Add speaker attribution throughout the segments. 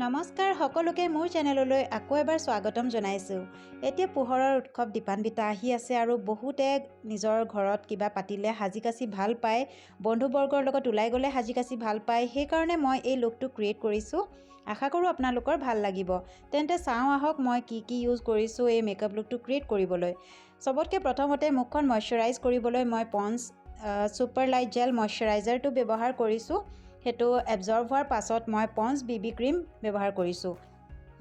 Speaker 1: নমস্কাৰ সকলোকে মোৰ চেনেললৈ আকৌ এবাৰ স্বাগতম জনাইছোঁ। এতিয়া পোহৰৰ উৎসৱ দীপান্বিতা আহি আছে আৰু বহুতে নিজৰ ঘৰত কিবা পাতিলে সাজি কাচি ভাল পায়, বন্ধুবৰ্গৰ লগত ওলাই গ'লে সাজি কাচি ভাল পায়। সেইকাৰণে মই এই লুকটো ক্ৰিয়েট কৰিছোঁ। আশা কৰোঁ আপোনালোকৰ ভাল লাগিব। তেন্তে চাওঁ আহক মই কি ইউজ কৰিছোঁ এই মেকআপ লুকটো ক্ৰিয়েট কৰিবলৈ। চবতকৈ প্ৰথমতে মুখখন মইশ্চাৰাইজ কৰিবলৈ মই পণ্ডছ ছুপাৰ লাইট জেল মইশ্চাৰাইজাৰটো ব্যৱহাৰ কৰিছোঁ। সেইটো এবজৰ্ব হোৱাৰ পাছত মই পণ্ডছ BB ক্ৰীম ব্যৱহাৰ কৰিছোঁ।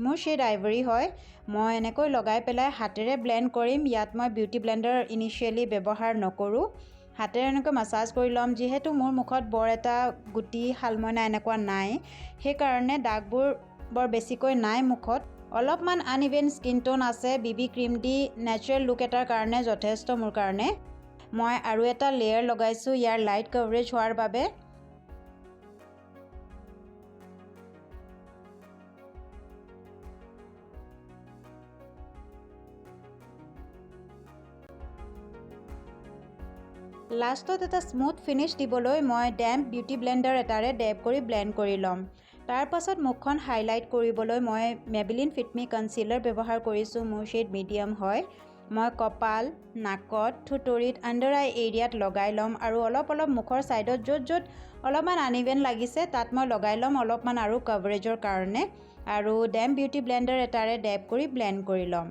Speaker 1: মোৰ শ্বেড আইভৰি হয়। মই এনেকৈ লগাই পেলাই হাতেৰে ব্লেণ্ড কৰিম। ইয়াত মই বিউটি ব্লেণ্ডাৰ ইনিচিয়েলি ব্যৱহাৰ নকৰোঁ। হাতেৰে এনেকৈ মাছাজ কৰি ল'ম। যিহেতু মোৰ মুখত বৰ এটা গুটি শালমইনা এনেকুৱা নাই, সেইকাৰণে দাগবোৰ বৰ বেছিকৈ নাই মুখত। অলপমান আনইভেন স্কিন টোন আছে। BB ক্ৰীম দি নেচাৰেল লুক এটাৰ কাৰণে যথেষ্ট মোৰ কাৰণে। মই আৰু এটা লেয়াৰ লগাইছোঁ ইয়াৰ লাইট কভাৰেজ হোৱাৰ বাবে। লাষ্টত এটা স্মুথ ফিনিছ দিবলৈ মই ডেম্প বিউটি ব্লেণ্ডাৰ এটাৰে ডেপ কৰি ব্লেণ্ড কৰি ল'ম। তাৰ পাছত মুখখন হাইলাইট কৰিবলৈ মই মেবেলিন ফিট মি কনচিলাৰ ব্যৱহাৰ কৰিছোঁ। মোৰ শ্বেড মিডিয়াম হয়। মই কপাল, নাকত, থুতৰিত, আণ্ডাৰ আই এৰিয়াত লগাই ল'ম আৰু অলপ মুখৰ ছাইডত য'ত অলপমান আনইভেন লাগিছে তাত মই লগাই ল'ম অলপমান আৰু কভাৰেজৰ কাৰণে, আৰু ডেম্প বিউটি ব্লেণ্ডাৰ এটাৰে ডেপ কৰি ব্লেণ্ড কৰি ল'ম।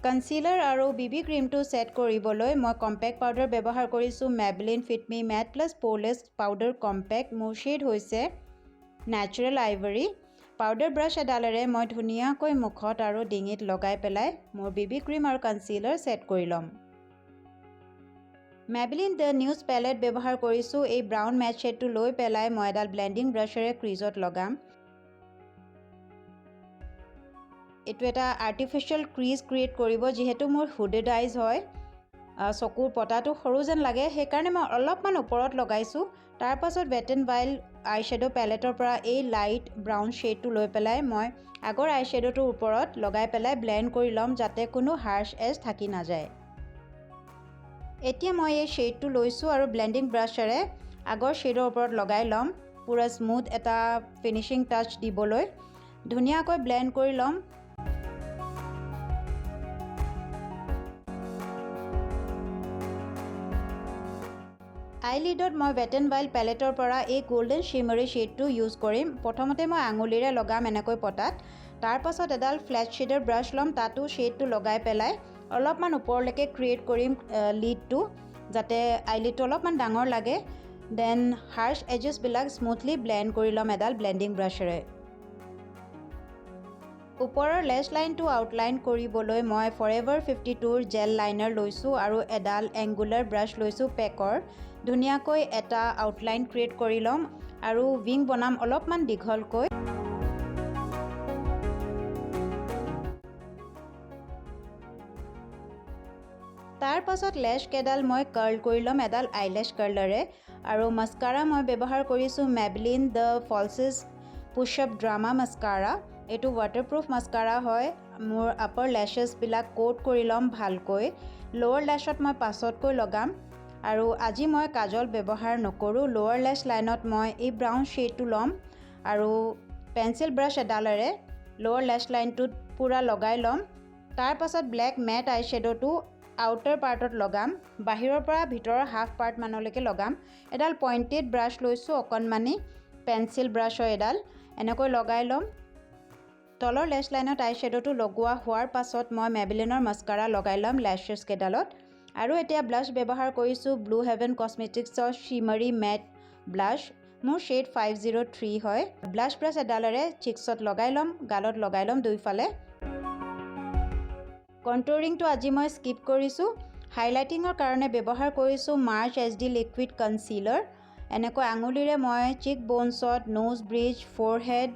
Speaker 1: কনচিলাৰ আৰু BB ক্ৰীমটো ছেট কৰিবলৈ মই কম্পেক্ট পাউডাৰ ব্যৱহাৰ কৰিছোঁ। মেবেলিন ফিট মি মেট প্লাছ প'ৰলেছ পাউডাৰ কম্পেক্ট। মোৰ শ্বেড হৈছে নেচাৰেল আইভৰি। পাউডাৰ ব্ৰাছ এডালেৰে মই ধুনীয়াকৈ মুখত আৰু ডিঙিত লগাই পেলাই মোৰ BB ক্ৰীম আৰু কনচিলাৰ ছেট কৰি ল'ম। মেবেলিন দ্য নিউজ পেলেট ব্যৱহাৰ কৰিছোঁ। এই ব্ৰাউন মেট শ্বেডটো লৈ পেলাই মই এডাল ব্লেণ্ডিং ব্ৰাছেৰে ক্ৰিজত লগাম। এইটো এটা আৰ্টিফিচিয়েল ক্ৰিজ ক্ৰিয়েট কৰিব। যিহেতু মোৰ হুডেড আইজ হয়, চকুৰ পতাটো সৰু যেন লাগে, সেইকাৰণে মই অলপমান ওপৰত লগাইছোঁ। তাৰ পাছত Wet and Wild eye shade' পেলেটৰ পৰা এই লাইট ব্ৰাউন শ্বেডটো লৈ পেলাই মই আগৰ আই শ্বেড'টোৰ ওপৰত লগাই পেলাই ব্লেণ্ড কৰি ল'ম যাতে কোনো হাৰ্ছ এজ থাকি নাযায়। এতিয়া মই এই শ্বেডটো লৈছোঁ আৰু ব্লেণ্ডিং ব্ৰাছেৰে আগৰ শ্বেডৰ ওপৰত লগাই ল'ম পূৰা স্মুথ এটা ফিনিচিং টাচ দিবলৈ। ধুনীয়াকৈ ব্লেণ্ড কৰি ল'ম। আইলিডত মই ৱেট এণ্ড ৱাইল্ড পেলেটৰ পৰা এই গল্ডেন শ্বিমাৰী শ্বেডটো ইউজ কৰিম। প্ৰথমতে মই আঙুলিৰে লগাম এনেকৈ পতাত। তাৰ পাছত এডাল ফ্লেট শ্বেডৰ ব্ৰাছ ল'ম, তাতো শ্বেডটো লগাই পেলাই অলপমান ওপৰলৈকে ক্ৰিয়েট কৰিম লিডটো, যাতে আইলিডটো অলপমান ডাঙৰ লাগে। দেন হাৰ্ছ এজেছবিলাক স্মুথলি ব্লেণ্ড কৰি ল'ম এডাল ব্লেণ্ডিং ব্ৰাছেৰে। ওপৰৰ লেছ লাইনটো আউটলাইন কৰিবলৈ মই ফৰএভাৰ 52ৰ জেল লাইনাৰ লৈছোঁ আৰু এডাল এংগুলাৰ ব্ৰাছ লৈছোঁ পেকৰ। ধুনীয়াকৈ এটা আউটলাইন ক্ৰিয়েট কৰি ল'ম আৰু উইং বনাম অলপমান দীঘলকৈ। তাৰ পাছত লেছ কেইডাল মই কাৰ্ল কৰি ল'ম এডাল আইলেছ কাৰ্লাৰে, আৰু মাস্কাৰা মই ব্যৱহাৰ কৰিছোঁ Maybelline the falsies push up drama mascara. এইটো ৱাটাৰপ্ৰুফ মাস্কাৰা হয়। মোৰ আপাৰ লেছেছবিলাক কোট কৰি ল'ম ভালকৈ। লোৱাৰ লেছত মই পাছতকৈ লগাম, আৰু আজি মই কাজল ব্যৱহাৰ নকৰোঁ। লোৱাৰ লেছ লাইনত মই এই ব্ৰাউন শ্বেডটো ল'ম আৰু পেঞ্চিল ব্ৰাছ এডালেৰে লোৱাৰ লেছ লাইনটোত পূৰা লগাই ল'ম। তাৰ পাছত ব্লেক মেট আই শ্বেড'টো আউটাৰ পাৰ্টত লগাম, বাহিৰৰ পৰা ভিতৰৰ হাফ পাৰ্ট মানলৈকে লগাম। এডাল পইণ্টেড ব্ৰাছ লৈছোঁ, অকণমানি পেঞ্চিল ব্ৰাছ হয় এডাল, এনেকৈ লগাই ল'ম। তলৰ লেছ লাইনত আই শ্বেড'টো লগোৱা হোৱাৰ পাছত মই মেবেলিনৰ মাস্কাৰা লগাই ল'ম লেছেছ কেইডালত। আৰু এতিয়া ব্লাছ ব্যৱহাৰ কৰিছোঁ ব্লু হেভেন কছমেটিক্সৰ শ্বিমাৰী মেট ব্লাছ। মোৰ শ্বেড 503 হয়। ব্লাছ ব্ৰাছ এডালেৰে চিক্সত লগাই ল'ম, গালত লগাই ল'ম দুইফালে। কণ্টুৰিংটো আজি মই স্কিপ কৰিছোঁ। হাইলাইটিঙৰ কাৰণে ব্যৱহাৰ কৰিছোঁ মাৰ্চ HD লিকুইড কনচিলাৰ। এনেকৈ আঙুলিৰে মই চিক বনছত, নোজ ব্ৰিজ, ফ'ৰহেড,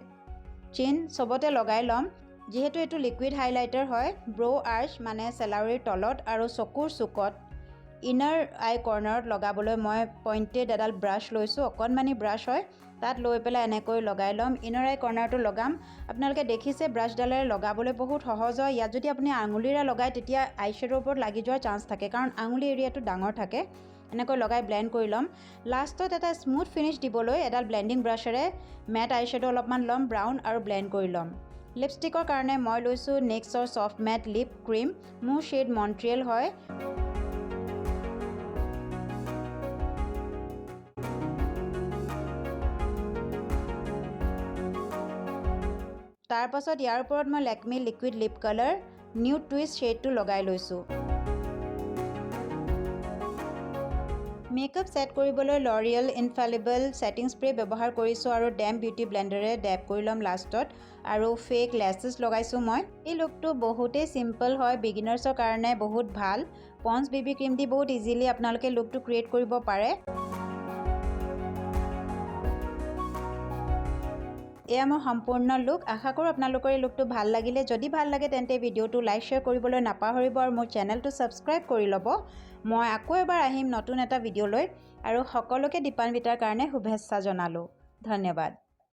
Speaker 1: চিন চবতে লগাই ল'ম। যিহেতু এইটো লিকুইড হাইলাইটাৰ হয়, ব্ৰ' আৰ্চ মানে চেলাউৰীৰ তলত আৰু চকুৰ চুকত ইনাৰ আই কৰ্নাৰত লগাবলৈ মই পইণ্টেড এডাল ব্ৰাছ লৈছোঁ। অকণমানি ব্ৰাছ হয়, তাত লৈ পেলাই এনেকৈ লগাই ল'ম। ইনাৰ আই কৰ্নাৰটো লগাম। আপোনালোকে দেখিছে ব্ৰাছডালেৰে লগাবলৈ বহুত সহজ হয়। ইয়াত যদি আপুনি আঙুলিৰে লগায় তেতিয়া আই শ্বেডৰ ওপৰত লাগি যোৱাৰ চান্স থাকে, কাৰণ আঙুলি এৰিয়াটো ডাঙৰ থাকে। এনেকৈ লগাই ব্লেণ্ড কৰি ল'ম। লাষ্টত এটা স্মুথ ফিনিছ দিবলৈ এডাল ব্লেণ্ডিং ব্ৰাছেৰে মেট আই শ্বেডো অলপমান ল'ম, ব্ৰাউন আৰু ব্লেণ্ড কৰি ল'ম। লিপষ্টিকৰ কাৰণে মই লৈছোঁ Nykaa soft matte lip cream. মোৰ শ্বেড মণ্ট্ৰিয়েল হয়। তাৰ পাছত ইয়াৰ ওপৰত মই Lakme liquid lip colour nude twist শ্বেডটো লগাই লৈছোঁ। মেকআপ ছেট কৰিবলৈ লৰিয়েল ইনফেলিবল ছেটিং স্প্ৰে ব্যৱহাৰ কৰিছোঁ আৰু ডেম বিউটি ব্লেণ্ডাৰে ডেপ কৰি ল'ম লাষ্টত, আৰু ফেক লেছেছ লগাইছোঁ মই। এই লুকটো বহুতেই চিম্পল হয়, বিগিনাৰ্ছৰ কাৰণে বহুত ভাল। পণ্ডছ বেবী ক্ৰীম দি বহুত ইজিলি আপোনালোকে লুকটো ক্ৰিয়েট কৰিব পাৰে। এয়া মোৰ সম্পূৰ্ণ লুক। আশা কৰোঁ আপোনালোকৰ এই লুকটো ভাল লাগিলে। যদি ভাল লাগে তেন্তে ভিডিঅ'টো লাইক শ্বেয়াৰ কৰিবলৈ নাপাহৰিব আৰু মোৰ চেনেলটো ছাবস্ক্ৰাইব কৰি ল'ব। মই আকৌ এবাৰ আহিম নতুন এটা ভিডিঅ'লৈ, আৰু সকলোকে দীপান্বিতাৰ কাৰণে শুভেচ্ছা জনালোঁ। ধন্যবাদ।